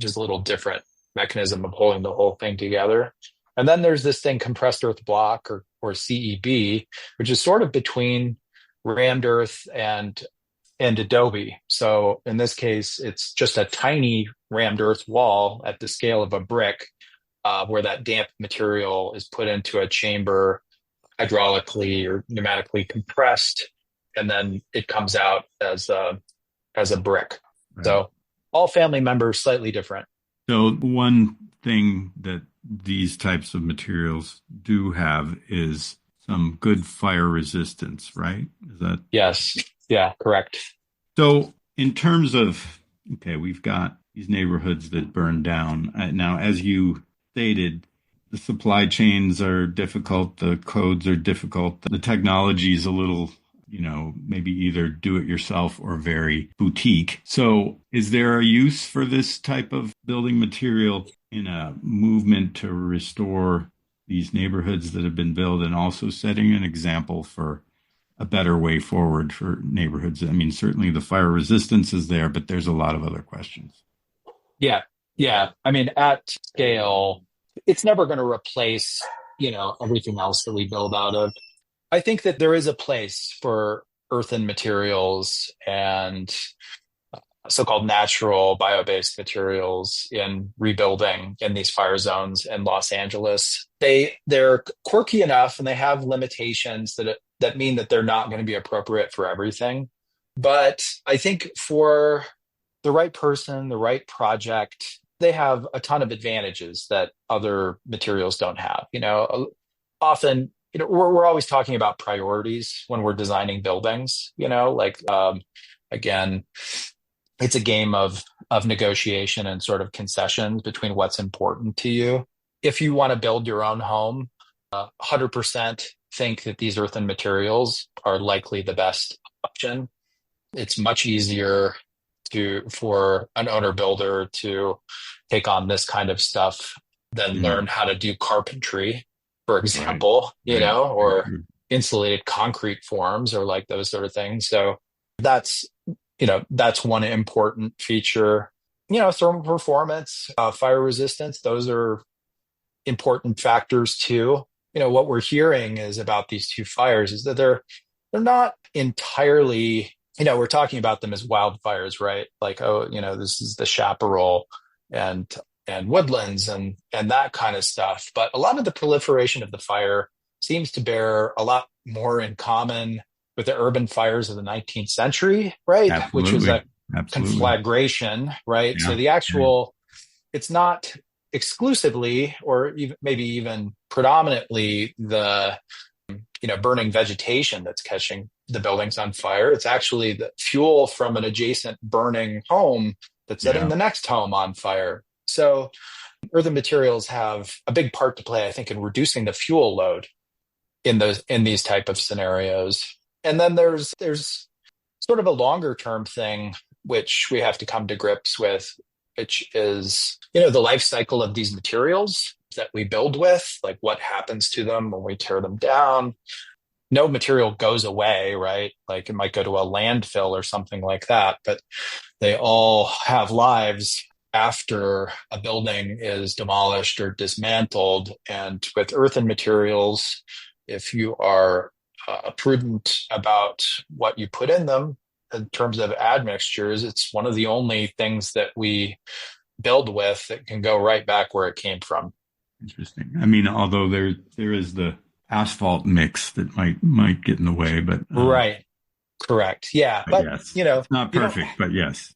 just a little different mechanism of holding the whole thing together. And then there's this thing, compressed earth block or CEB, which is sort of between rammed earth and Adobe. So in this case, it's just a tiny rammed earth wall at the scale of a brick, where that damp material is put into a chamber, hydraulically or pneumatically compressed, and then it comes out as a brick. Right. So all family members, slightly different. So one thing that these types of materials do have is some good fire resistance, right? Is that? Yes. Yeah, correct. So in terms of, we've got these neighborhoods that burn down. Now, as you stated, the supply chains are difficult, the codes are difficult, the technology is a little, maybe either do it yourself or very boutique. So is there a use for this type of building material in a movement to restore these neighborhoods that have been built, and also setting an example for a better way forward for neighborhoods? I mean, certainly the fire resistance is there, but there's a lot of other questions. Yeah. Yeah. I mean, at scale, it's never going to replace, everything else that we build out of. I think that there is a place for earthen materials and so-called natural bio-based materials in rebuilding in these fire zones in Los Angeles. They're quirky enough, and they have limitations that mean that they're not going to be appropriate for everything. But I think for the right person, the right project, they have a ton of advantages that other materials don't have. Often, we're always talking about priorities when we're designing buildings, again, it's a game of negotiation and sort of concessions between what's important to you. If you want to build your own home, 100% think that these earthen materials are likely the best option. It's much easier for an owner builder to take on this kind of stuff than learn how to do carpentry, for example, or insulated concrete forms or like those sort of things. So that's one important feature. Thermal performance, fire resistance, those are important factors too. What we're hearing is about these two fires is that they're not entirely, we're talking about them as wildfires, right? Like, this is the chaparral and woodlands and that kind of stuff. But a lot of the proliferation of the fire seems to bear a lot more in common with the urban fires of the 19th century, right? Absolutely. Which was a conflagration, right? Yeah. So the actual, it's not exclusively or maybe even predominantly the, burning vegetation that's catching the buildings on fire. It's actually the fuel from an adjacent burning home that's setting the next home on fire. So earthen materials have a big part to play, I think, in reducing the fuel load in these type of scenarios. And then there's sort of a longer term thing, which we have to come to grips with, which is, the life cycle of these materials that we build with, like what happens to them when we tear them down. No material goes away, right? Like it might go to a landfill or something like that, but they all have lives after a building is demolished or dismantled. And with earthen materials, if you are prudent about what you put in them in terms of admixtures, it's one of the only things that we build with that can go right back where it came from. Interesting. I mean, although there is the asphalt mix that might get in the way, but right, correct, yeah, but yes. It's not perfect, but yes,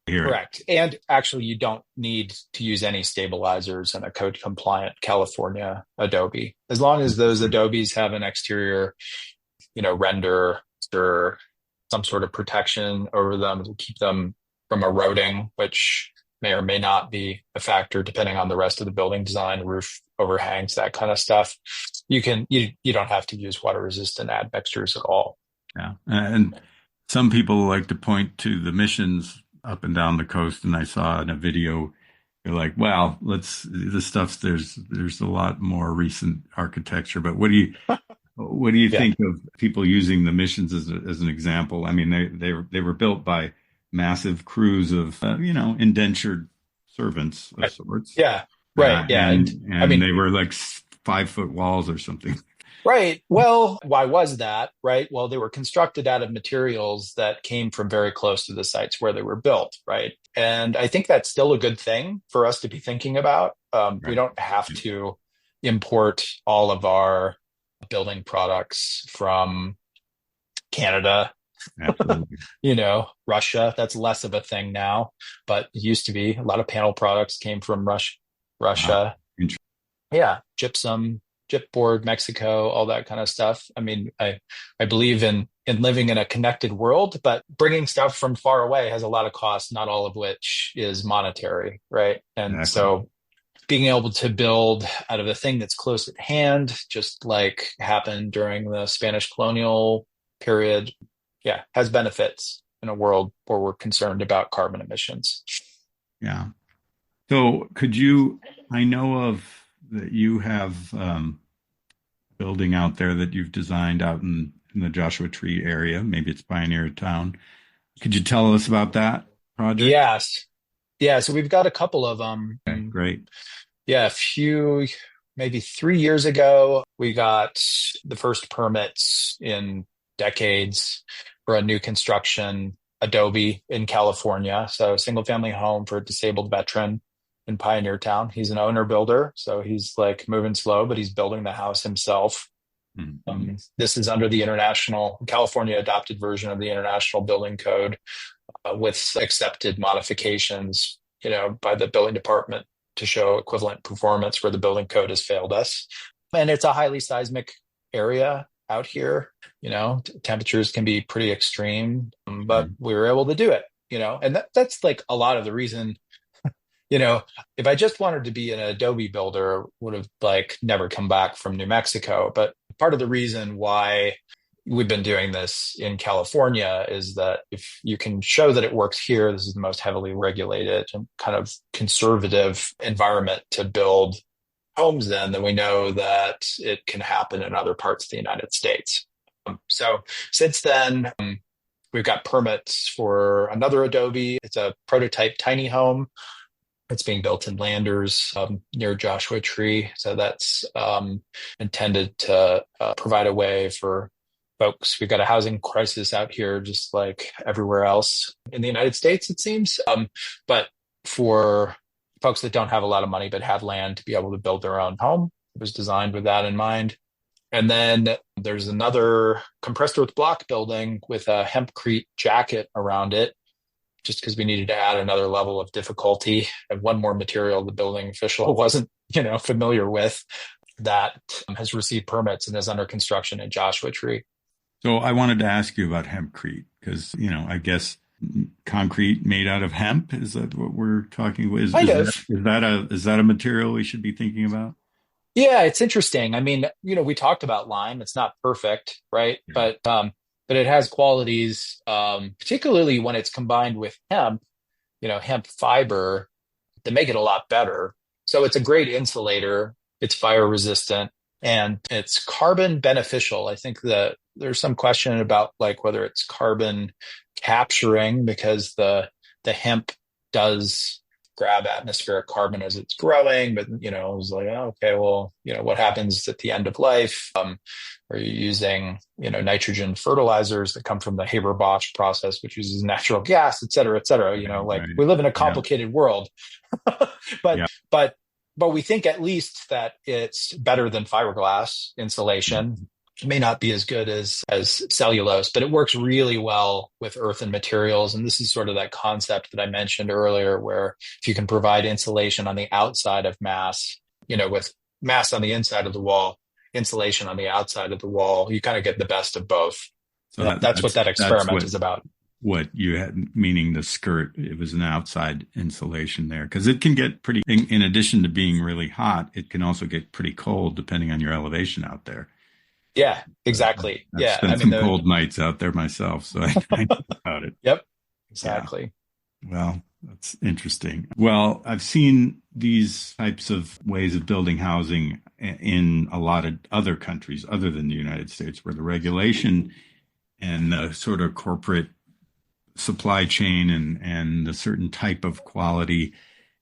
correct. And actually, you don't need to use any stabilizers in a code compliant California Adobe, as long as those Adobes have an exterior, render or some sort of protection over them to keep them from eroding, which may or may not be a factor depending on the rest of the building design, roof overhangs, that kind of stuff. You don't have to use water resistant admixtures at all. Yeah. And some people like to point to the missions up and down the coast. And I saw in a video, you're like, well, there's a lot more recent architecture, but what do you think of people using the missions as an example? I mean, they were built by massive crews of, indentured servants of sorts. Yeah. Right. Yeah. And they were like 5-foot walls or something. Right. Well, why was that? Right. Well, they were constructed out of materials that came from very close to the sites where they were built. Right. And I think that's still a good thing for us to be thinking about. Right. We don't have to import all of our building products from Canada. Absolutely. Russia. That's less of a thing now, but it used to be. A lot of panel products came from Russia. Wow. Yeah, gypsum, chipboard, Mexico, all that kind of stuff. I mean, I believe in living in a connected world, but bringing stuff from far away has a lot of costs, not all of which is monetary, right? And so being able to build out of a thing that's close at hand, just like happened during the Spanish colonial period, yeah, has benefits in a world where we're concerned about carbon emissions. Yeah. So I know of that you have building out there that you've designed out in the Joshua Tree area. Maybe it's Pioneer Town. Could you tell us about that project? Yes. Yeah. So we've got a couple of them. Okay, great. Yeah. Maybe 3 years ago, we got the first permits in decades for a new construction Adobe in California. So a single family home for a disabled veteran in Pioneer Town. He's an owner builder. So he's like moving slow, but he's building the house himself. Mm-hmm. This is under the California adopted version of the International Building Code with accepted modifications, by the building department to show equivalent performance where the building code has failed us. And it's a highly seismic area out here. Temperatures can be pretty extreme, but we were able to do it, and that's like a lot of the reason. If I just wanted to be an Adobe builder, would have like never come back from New Mexico. But part of the reason why we've been doing this in California is that if you can show that it works here, this is the most heavily regulated and kind of conservative environment to build homes in, then we know that it can happen in other parts of the United States. So since then, we've got permits for another Adobe. It's a prototype tiny home. It's being built in Landers near Joshua Tree. So that's intended to provide a way for folks. We've got a housing crisis out here, just like everywhere else in the United States, it seems. But for folks that don't have a lot of money but have land to be able to build their own home, it was designed with that in mind. And then there's another compressed earth block building with a hempcrete jacket around it, just because we needed to add another level of difficulty and one more material the building official wasn't, familiar with, that has received permits and is under construction in Joshua Tree. So I wanted to ask you about hempcrete because, I guess concrete made out of hemp, is that what we're talking about? Is that a material we should be thinking about? Yeah, it's interesting. I mean, we talked about lime. It's not perfect, right? Yeah. But it has qualities, particularly when it's combined with hemp, hemp fiber, that make it a lot better. So it's a great insulator. It's fire resistant and it's carbon beneficial. I think that there's some question about like whether it's carbon capturing because the hemp does grab atmospheric carbon as it's growing, but it was like, oh, okay, well, what happens at the end of life? Are you using, nitrogen fertilizers that come from the Haber-Bosch process, which uses natural gas, et cetera, et cetera? Right. We live in a complicated world, but we think at least that it's better than fiberglass insulation. It may not be as good as cellulose, but it works really well with earthen materials. And this is sort of that concept that I mentioned earlier, where if you can provide insulation on the outside of mass, with mass on the inside of the wall, insulation on the outside of the wall, you kind of get the best of both. So that's what that experiment is about. What you had, meaning the skirt, it was an outside insulation there, because it can get pretty, in addition to being really hot, it can also get pretty cold depending on your elevation out there. Yeah, exactly. I've spent some cold nights out there myself, so I know about it. Yep, exactly. Yeah. Well, that's interesting. Well, I've seen these types of ways of building housing in a lot of other countries other than the United States, where the regulation and the sort of corporate supply chain and the certain type of quality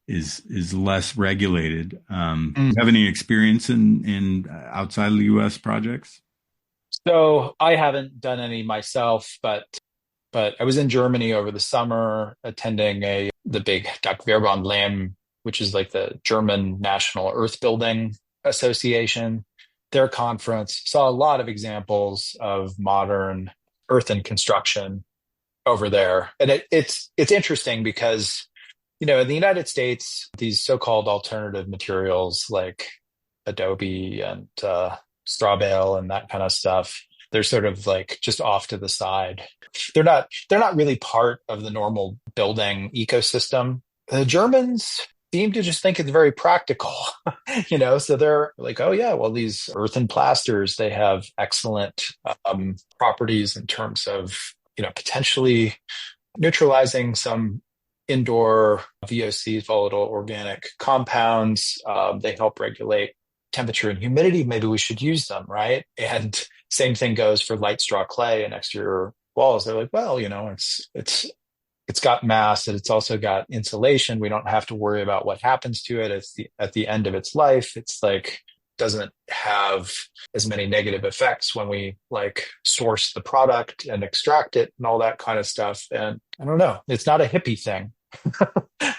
is less regulated. Do you have any experience in outside of the U.S. projects? So I haven't done any myself, but I was in Germany over the summer attending the big Dachverband, which is like the German National Earth Building Association. Their conference saw a lot of examples of modern earthen construction over there, and it's interesting because in the United States, these so-called alternative materials like Adobe and straw bale and that kind of stuff, they're sort of like just off to the side. They're not really part of the normal building ecosystem. The Germans, seem to just think it's very practical, so they're like, oh yeah, well, these earthen plasters, they have excellent properties in terms of, potentially neutralizing some indoor VOCs, volatile organic compounds. They help regulate temperature and humidity. Maybe we should use them, right? And same thing goes for light straw clay and exterior walls. They're like, well, it's got mass and it's also got insulation. We don't have to worry about what happens to it at the end of its life. It's like doesn't have as many negative effects when we like source the product and extract it and all that kind of stuff. And I don't know, it's not a hippie thing,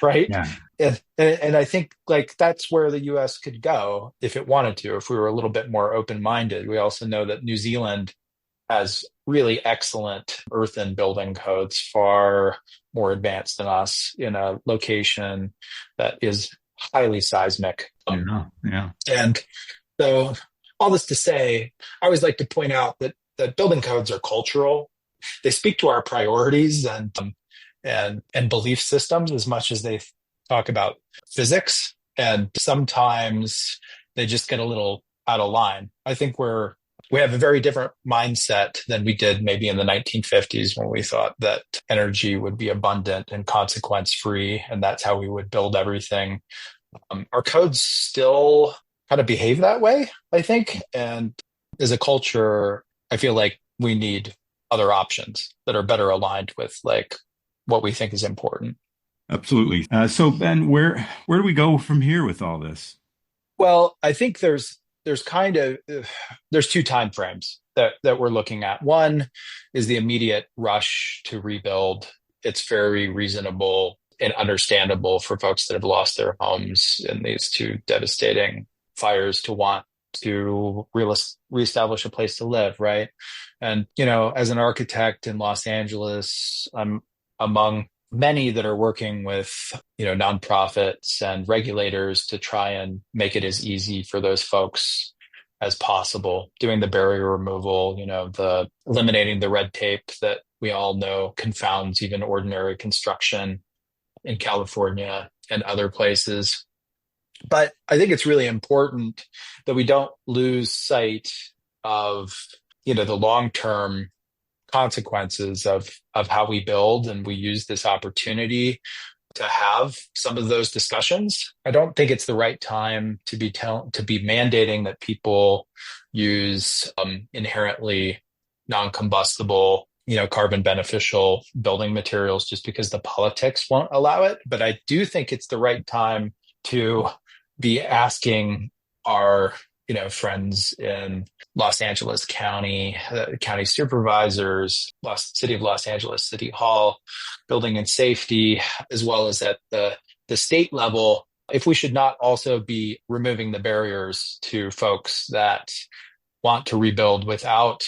right? Yeah. And I think like that's where the US could go if it wanted to, if we were a little bit more open-minded. We also know that New Zealand has really excellent earthen building codes, far more advanced than us, in a location that is highly seismic. Yeah. And so all this to say, I always like to point out that building codes are cultural. They speak to our priorities and belief systems as much as they talk about physics. And sometimes they just get a little out of line. I think we have a very different mindset than we did maybe in the 1950s, when we thought that energy would be abundant and consequence-free, and that's how we would build everything. Our codes still kind of behave that way, I think. And as a culture, I feel like we need other options that are better aligned with like what we think is important. Absolutely. So Ben, where do we go from here with all this? Well, I think there's two time frames that we're looking at. One is the immediate rush to rebuild. It's very reasonable and understandable for folks that have lost their homes in these two devastating fires to want to reestablish a place to live, right? And, as an architect in Los Angeles, I'm among many that are working with, nonprofits and regulators to try and make it as easy for those folks as possible, doing the barrier removal, the eliminating the red tape that we all know confounds even ordinary construction in California and other places. But I think it's really important that we don't lose sight of, the long-term consequences of how we build, and we use this opportunity to have some of those discussions. I don't think it's the right time to be mandating that people use inherently non-combustible, carbon beneficial building materials just because the politics won't allow it. But I do think it's the right time to be asking our friends in Los Angeles County, county supervisors, City of Los Angeles City Hall, Building and Safety, as well as at the state level, if we should not also be removing the barriers to folks that want to rebuild without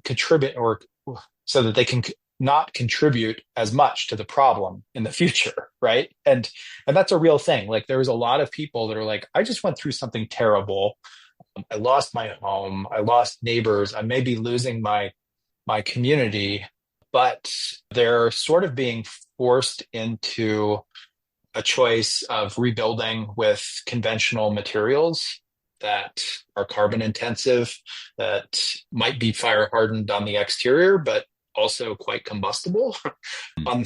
contribute, or so that they can not contribute as much to the problem in the future, right? And that's a real thing. Like there's a lot of people that are like, I just went through something terrible. I lost my home. I lost neighbors. I may be losing my community, but they're sort of being forced into a choice of rebuilding with conventional materials that are carbon intensive, that might be fire hardened on the exterior, but also quite combustible on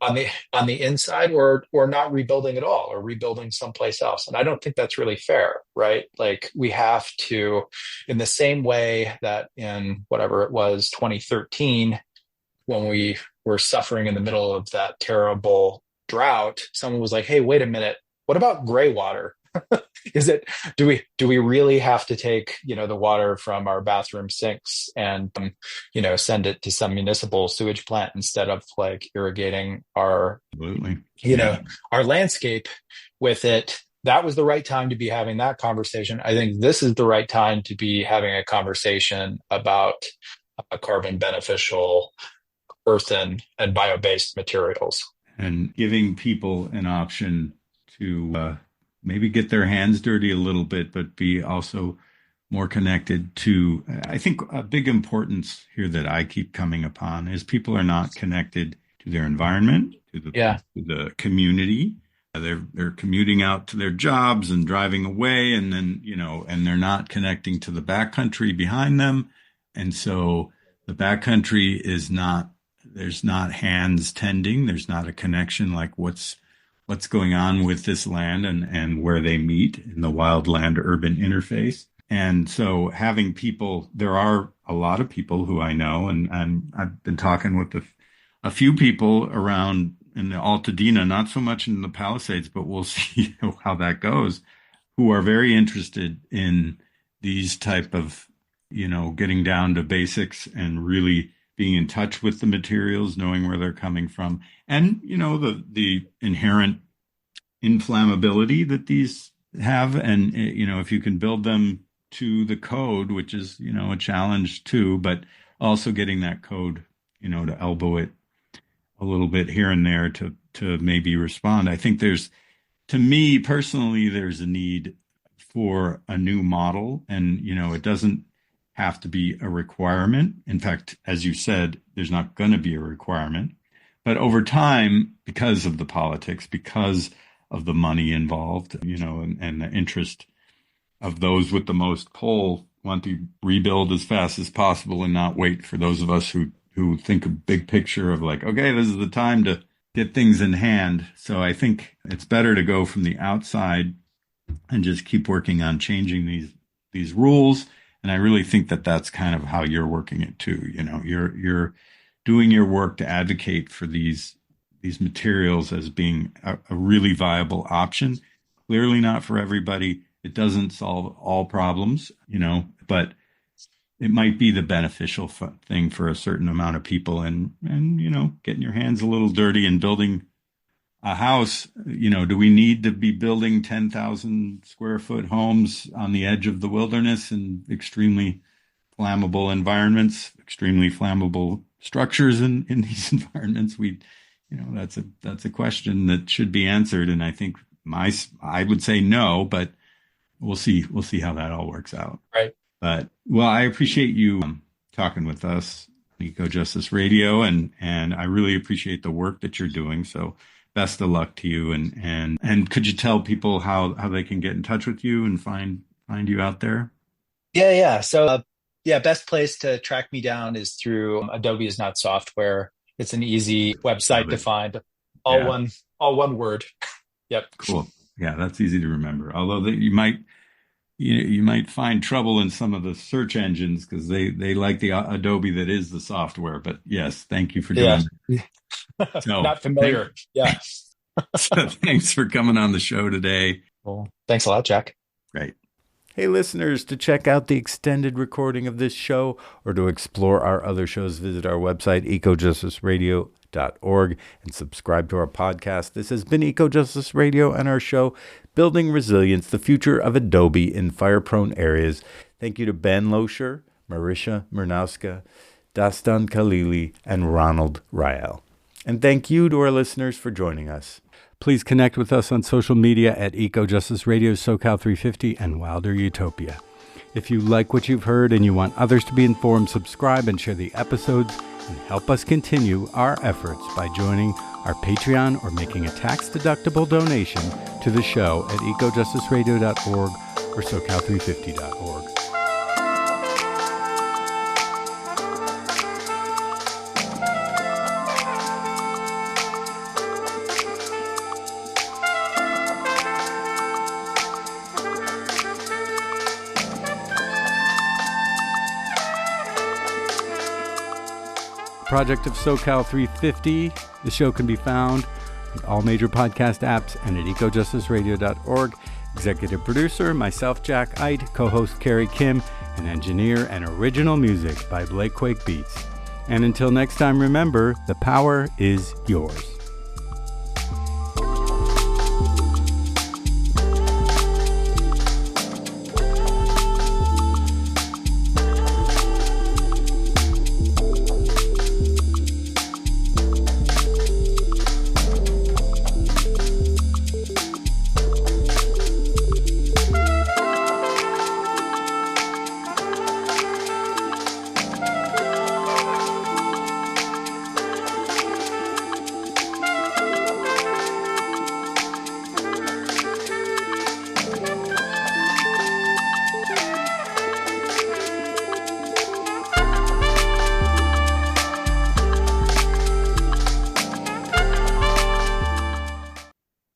the inside, or not rebuilding at all, or rebuilding someplace else. And I don't think that's really fair, right? Like we have to, in the same way that in whatever it was, 2013, when we were suffering in the middle of that terrible drought, someone was like, hey, wait a minute, what about gray water? Do we really have to take, the water from our bathroom sinks and, send it to some municipal sewage plant instead of like irrigating our, our landscape with it? That was the right time to be having that conversation. I think this is the right time to be having a conversation about carbon beneficial earthen and bio-based materials. And giving people an option to maybe get their hands dirty a little bit, but be also more connected to, I think a big importance here that I keep coming upon is people are not connected to their environment, to the community they're commuting out to their jobs and driving away, and then, and they're not connecting to the backcountry behind them. And so the backcountry there's not hands tending. There's not a connection like what's going on with this land and where they meet in the wildland urban interface. And so having people, there are a lot of people who I know, and I've been talking with a few people around in the Altadena, not so much in the Palisades, but we'll see how that goes, who are very interested in these type of, getting down to basics and really being in touch with the materials, knowing where they're coming from. And, the inherent inflammability that these have. And, if you can build them to the code, which is, a challenge too, but also getting that code, to elbow it a little bit here and there to maybe respond. I think to me personally, there's a need for a new model, and, it doesn't have to be a requirement. In fact, as you said, there's not going to be a requirement, but over time, because of the politics, because of the money involved, and the interest of those with the most pull want to rebuild as fast as possible and not wait for those of us who think a big picture of like, okay, this is the time to get things in hand. So I think it's better to go from the outside and just keep working on changing these rules. And I really think that that's kind of how you're working it too. You're doing your work to advocate for these materials as being a really viable option. Clearly not for everybody. It doesn't solve all problems, but it might be the beneficial thing for a certain amount of people. And getting your hands a little dirty and building a house, do we need to be building 10,000 square foot homes on the edge of the wilderness in extremely flammable environments, extremely flammable structures in these environments? That's a question that should be answered. And I think I would say no, but we'll see how that all works out. Right. But, well, I appreciate you talking with us, Eco Justice Radio, and I really appreciate the work that you're doing. So best of luck to you. And could you tell people how they can get in touch with you and find you out there? Yeah. So, best place to track me down is through Adobe is Not Software. It's an easy website to find. All one word. Yep. Cool. Yeah, that's easy to remember. Although you might find trouble in some of the search engines because they like the Adobe that is the software. But yes, thank you for doing that. So, not familiar. So thanks for coming on the show today. Well, thanks a lot, Jack. Great. Hey, listeners, to check out the extended recording of this show or to explore our other shows, visit our website, ecojusticeradio.org, and subscribe to our podcast. This has been Eco Justice Radio and our show, Building Resilience, the Future of Adobe in Fire-Prone Areas. Thank you to Ben Loescher, Marysia Miernowska, Dastan Khalili, and Ronald Rael. And thank you to our listeners for joining us. Please connect with us on social media at Eco Justice Radio, SoCal350, and Wilder Utopia. If you like what you've heard and you want others to be informed, subscribe and share the episodes and help us continue our efforts by joining our Patreon or making a tax-deductible donation to the show at ecojusticeradio.org or SoCal350.org. Project of SoCal 350. The show can be found on all major podcast apps and at ecojusticeradio.org. Executive producer, myself, Jack Eidt, co-host Carrie Kim, and engineer and original music by Blake Quake Beats. And until next time, remember, the power is yours.